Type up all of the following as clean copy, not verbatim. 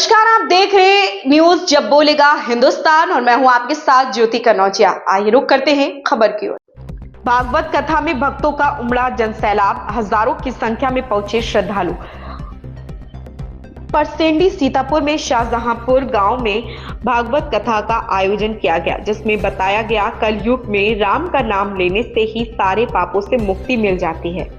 नमस्कार, आप देख रहे हैं न्यूज जब बोलेगा हिंदुस्तान और मैं हूं आपके साथ ज्योति कनौजिया। आइए रुक करते हैं खबर की ओर। भागवत कथा में भक्तों का उमड़ा जनसैलाब, हजारों की संख्या में पहुंचे श्रद्धालु। परसेंडी सीतापुर में शाहजहांपुर गांव में भागवत कथा का आयोजन किया गया, जिसमें बताया गया कलयुग में राम का नाम लेने से ही सारे पापों से मुक्ति मिल जाती है,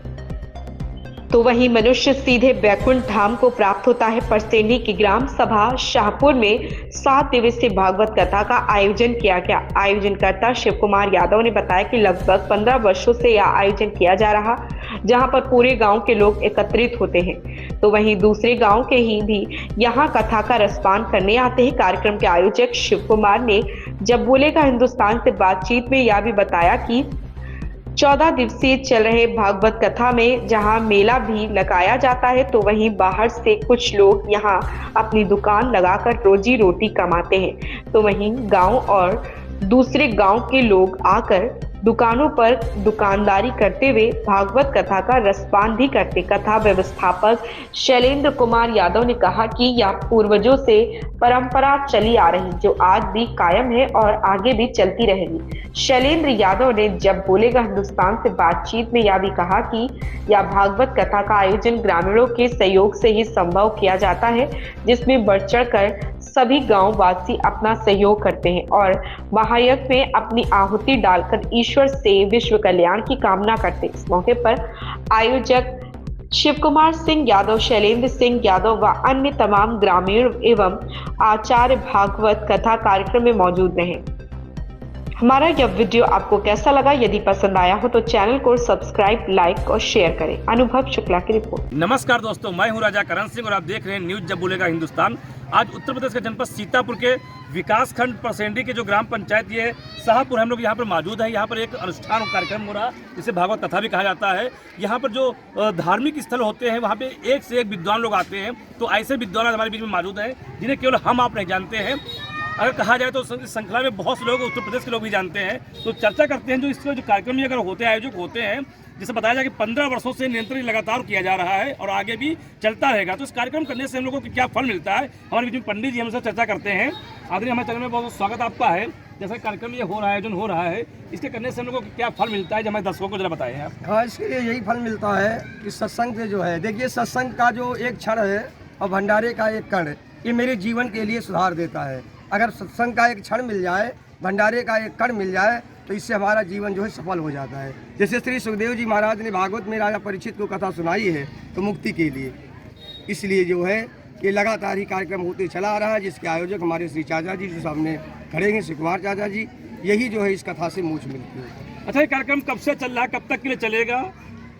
तो वहीं मनुष्य सीधे बैकुंठ धाम को प्राप्त होता है। परसेंडी की ग्राम सभा शाहपुर में 7 दिवसीय भागवत कथा का आयोजन किया गया। आयोजनकर्ता शिव कुमार यादव ने बताया कि लगभग 15 वर्षों से यह आयोजन किया जा रहा, जहां पर पूरे गांव के लोग एकत्रित होते हैं, तो वहीं दूसरे गांव के ही भी यहां कथा का रसपान करने आते हैं। कार्यक्रम के आयोजक शिव कुमार ने जब बोलेगा हिंदुस्तान से बातचीत में यह भी बताया कि 14 दिवसीय चल रहे भागवत कथा में जहां मेला भी लगाया जाता है, तो वहीं बाहर से कुछ लोग यहां अपनी दुकान लगाकर रोजी रोटी कमाते हैं, तो वहीं गांव और दूसरे गांव के लोग आकर दुकानों पर दुकानदारी करते हुए भागवत कथा का रसपान भी करते। कथा व्यवस्थापक शैलेंद्र कुमार यादव ने कहा कि यह पूर्वजों से परंपरा चली आ रही, जो आज भी कायम है और आगे भी चलती रहेगी। शैलेंद्र यादव ने जब बोलेगा हिंदुस्तान से बातचीत में यह भी कहा कि यह भागवत कथा का आयोजन ग्रामीणों के सहयोग से ही संभव किया जाता है, जिसमें बढ़ चढ़कर सभी गांव वासी अपना सहयोग करते हैं और महायज्ञ में अपनी आहुति डालकर ईश्वर से विश्व कल्याण की कामना करते। इस मौके पर आयोजक शिव कुमार सिंह यादव, शैलेंद्र सिंह यादव व अन्य तमाम ग्रामीण एवं आचार्य भागवत कथा कार्यक्रम में मौजूद रहे। हमारा यह वीडियो आपको कैसा लगा? यदि पसंद आया हो तो चैनल को सब्सक्राइब, लाइक और शेयर करें। अनुभव शुक्ला की रिपोर्ट। नमस्कार दोस्तों, मैं हूं राजा करण सिंह और आप देख रहे हैं न्यूज जब बोलेगा हिंदुस्तान। आज उत्तर प्रदेश के जनपद सीतापुर के विकास खंड परसेंडी के जो ग्राम पंचायत ये शाहपुर, हम लोग यहाँ पर मौजूद है। यहाँ पर एक अनुष्ठान कार्यक्रम हो रहा, जिसे भागवत कथा भी कहा जाता है। यहाँ पर जो धार्मिक स्थल होते हैं वहाँ पे एक से एक विद्वान लोग आते हैं, तो ऐसे विद्वान हमारे बीच में मौजूद हैं जिन्हें केवल हम आप नहीं जानते हैं। अगर कहा जाए तो इस श्रृंखला में बहुत से लोग उत्तर प्रदेश के लोग भी जानते हैं, तो चर्चा करते हैं जो इसके जो कार्यक्रम अगर होते हैं, आयोजक होते हैं, जिसे बताया जाए कि 15 वर्षों से निरंतर लगातार किया जा रहा है और आगे भी चलता रहेगा। तो इस कार्यक्रम करने से हम लोगों को क्या फल मिलता है, हमारे बीच में पंडित जी हमसे चर्चा करते हैं। आदरणीय, हमारे चैनल में बहुत स्वागत आपका है। जैसा कार्यक्रम ये हो रहा है, आयोजन हो रहा है, इसके करने से हम लोगों को क्या फल मिलता है, जो हमारे दर्शकों को जरा बताएं आप। हाँ, इसके लिए यही फल मिलता है कि सत्संग से जो है, देखिए सत्संग का जो एक क्षण है और भंडारे का एक कण, ये मेरे जीवन के लिए सुधार देता है। अगर सत्संग का एक क्षण मिल जाए, भंडारे का एक कण मिल जाए, तो इससे हमारा जीवन जो है सफल हो जाता है। जैसे श्री सुखदेव जी महाराज ने भागवत में राजा परीक्षित को कथा सुनाई है, तो मुक्ति के लिए, इसलिए जो है ये लगातार ही कार्यक्रम होते चला आ रहा है, जिसके आयोजक हमारे श्री चाचा जी जो सामने खड़े हैं, श्री कुमार चाचा जी, यही जो है इस कथा से मूछ मिलती है। अच्छा, ये कार्यक्रम कब से चल रहा है, कब तक के लिए चलेगा?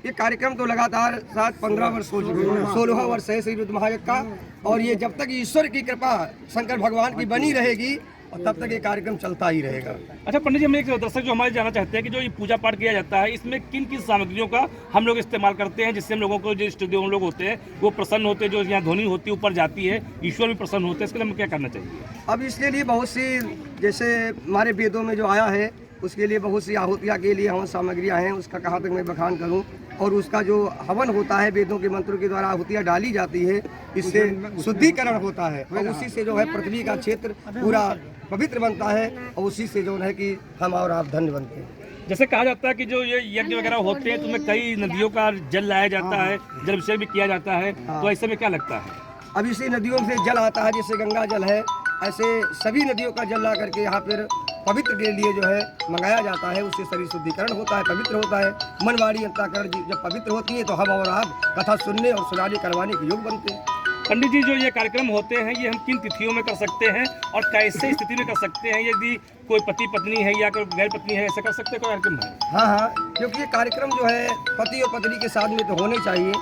ये कार्यक्रम तो लगातार 7-15 वर्ष हो चुके हैं, 16वां वर्ष है श्री रुद्र महायज्ञ का, और ये जब तक ईश्वर की कृपा शंकर भगवान की बनी रहेगी और तब तक ये कार्यक्रम चलता ही रहेगा। अच्छा पंडित जी, हम एक दर्शक जो हमारे जानना चाहते हैं कि जो ये पूजा पाठ किया जाता है, इसमें किन किन सामग्रियों का हम लोग इस्तेमाल करते हैं, जिससे हम लोगों को जो इष्ट देव लोग होते हैं वो प्रसन्न होते हैं, जो यहाँ ध्वनि होती है ऊपर जाती है, ईश्वर भी प्रसन्न होते हैं, इसके लिए हमें क्या करना चाहिए? अब इसके लिए बहुत सी, जैसे हमारे वेदों में जो आया है, उसके लिए बहुत सी आहुतियाँ के लिए हवन सामग्रियाँ हैं, उसका कहाँ तक मैं बखान करूँ। और उसका जो हवन होता है, वेदों के मंत्रों के द्वारा आहुतियाँ डाली जाती है, इससे शुद्धिकरण होता है और उसी से जो है पृथ्वी का क्षेत्र पूरा पवित्र बनता है और उसी से जो है कि हम और आप धन्य बनते हैं। जैसे कहा जाता है कि जो ये यज्ञ वगैरह होते हैं, तो उसमें कई नदियों का जल लाया जाता है, जल अभिषेक भी किया जाता है, तो ऐसे में क्या लगता है? अब इसी नदियों से जल आता है, जैसे गंगा जल है, ऐसे सभी नदियों का जल ला करके यहाँ पर पवित्र के लिए जो है मंगाया जाता है। उससे शरीर शुद्धिकरण होता है, पवित्र होता है। मन, वाणी, अंतःकरण जब पवित्र होती है, तो हम और आप कथा सुनने और सुनाने करवाने के योग बनते हैं। पंडित जी, जो ये कार्यक्रम होते हैं, ये हम किन तिथियों में कर सकते हैं और कैसे स्थिति में कर सकते हैं? यदि कोई पति पत्नी है या कोई गैर पत्नी है, ऐसा कर सकते हैं कोई कार्यक्रम है? हाँ, क्योंकि ये कार्यक्रम जो है पति और पत्नी के साथ में तो होने चाहिए,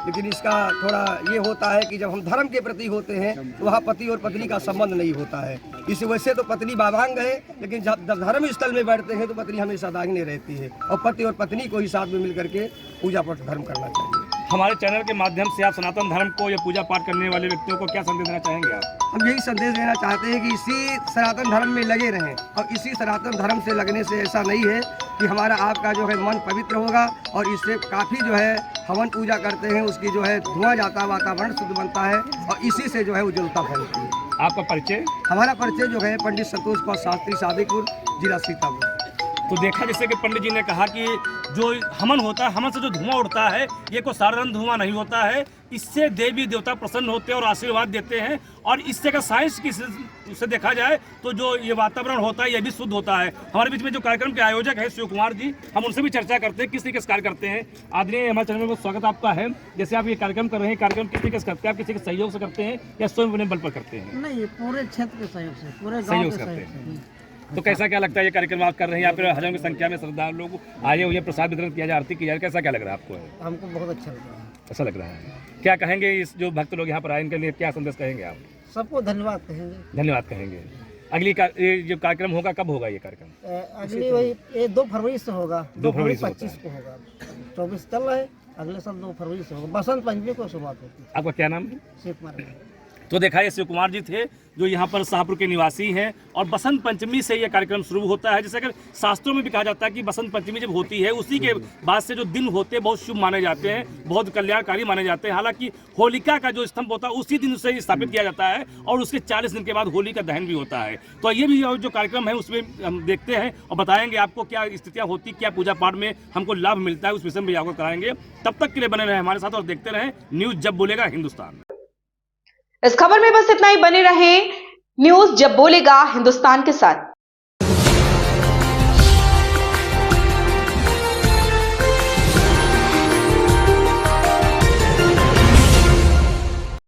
लेकिन इसका थोड़ा ये होता है कि जब हम धर्म के प्रति होते हैं तो वहाँ पति और पत्नी का संबंध नहीं होता है। इस वजह से तो पत्नी बाबांग है, लेकिन जब धर्म स्थल में बैठते हैं तो पत्नी हमेशा दाहिने रहती है और पति और पत्नी को ही साथ में मिल करके पूजा पाठ धर्म करना चाहिए। हमारे चैनल के माध्यम से आप सनातन धर्म को या पूजा पाठ करने वाले व्यक्तियों को क्या संदेश देना चाहेंगे आप? हम यही संदेश देना चाहते हैं कि इसी सनातन धर्म में लगे रहें और इसी सनातन धर्म से लगने से ऐसा नहीं है कि हमारा आपका जो है मन पवित्र होगा और इससे काफ़ी जो है हवन पूजा करते हैं, उसकी जो है धुआं जाता है, वातावरण शुद्ध बनता है और इसी से जो है उज्ज्वलता फैलती है। आपका परिचय? हमारा परिचय जो है पंडित संतोष कुमार शास्त्री, सादीपुर, जिला सीतापुर। तो देखा जैसे कि पंडित जी ने कहा कि जो हवन होता है, हवन से जो धुआं उड़ता है ये कोई साधारण धुआं नहीं होता है, इससे देवी देवता प्रसन्न होते हैं और आशीर्वाद देते हैं। और इससे अगर साइंस की से देखा जाए तो जो ये वातावरण होता है ये भी शुद्ध होता है। हमारे बीच में जो कार्यक्रम के आयोजक है शिव कुमार जी, हम उनसे भी चर्चा करते हैं किस तरीके से कार्य करते हैं। आदरणीय हमारे चैनल में स्वागत आपका है। जैसे आप ये कार्यक्रम कर रहे हैं, कार्यक्रम किस तरीके से करते हैं? आप किसी के सहयोग से करते हैं या स्वयं अपने बल पर करते हैं? नहीं, पूरे क्षेत्र के सहयोग से, पूरे गांव सहयोग के से करते सहयोग हैं। से। तो कैसा क्या लगता है ये कार्यक्रम आप कर रहे हैं? यहाँ पर हजारों की संख्या में श्रद्धालु लोग आए हुए हैं, प्रसाद वितरण किया जाए, आरती की जाए, कैसा क्या लग रहा है आपको? हमको बहुत अच्छा लग रहा है। ऐसा लग रहा है। क्या कहेंगे इस जो भक्त लोग यहाँ पर आए इनके लिए क्या संदेश कहेंगे आप? सबको धन्यवाद कहेंगे। धन्यवाद कहेंगे। ये जो कार्यक्रम होगा कब होगा ये कार्यक्रम? अगली वही 2 फरवरी से होगा, 2 फरवरी से 25 को होगा। 24 चल रहा है, अगले साल 2 फरवरी से होगा। बसंत पंचमी को शुरुआत होती है। आपका क्या नाम है? शिव कुमार। तो देखा ये शिव कुमार जी थे जो यहाँ पर शाहपुर के निवासी हैं और बसंत पंचमी से ये कार्यक्रम शुरू होता है। जैसे अगर शास्त्रों में भी कहा जाता है कि बसंत पंचमी जब होती है उसी के बाद से जो दिन होते हैं बहुत शुभ माने जाते हैं, बहुत कल्याणकारी माने जाते हैं। हालांकि होलिका का जो स्तंभ होता है उसी दिन उसे स्थापित किया जाता है और उसके 40 दिन के बाद होली का दहन भी होता है। तो ये भी जो कार्यक्रम है उसमें हम देखते हैं और बताएंगे आपको क्या स्थितियाँ होती, क्या पूजा पाठ में हमको लाभ मिलता है, उस विषय में भी अवगत कराएंगे। तब तक के लिए बने रहे हमारे साथ और देखते रहें न्यूज जब बोलेगा हिंदुस्तान। इस खबर में बस इतना ही। बने रहें न्यूज जब बोलेगा हिंदुस्तान के साथ।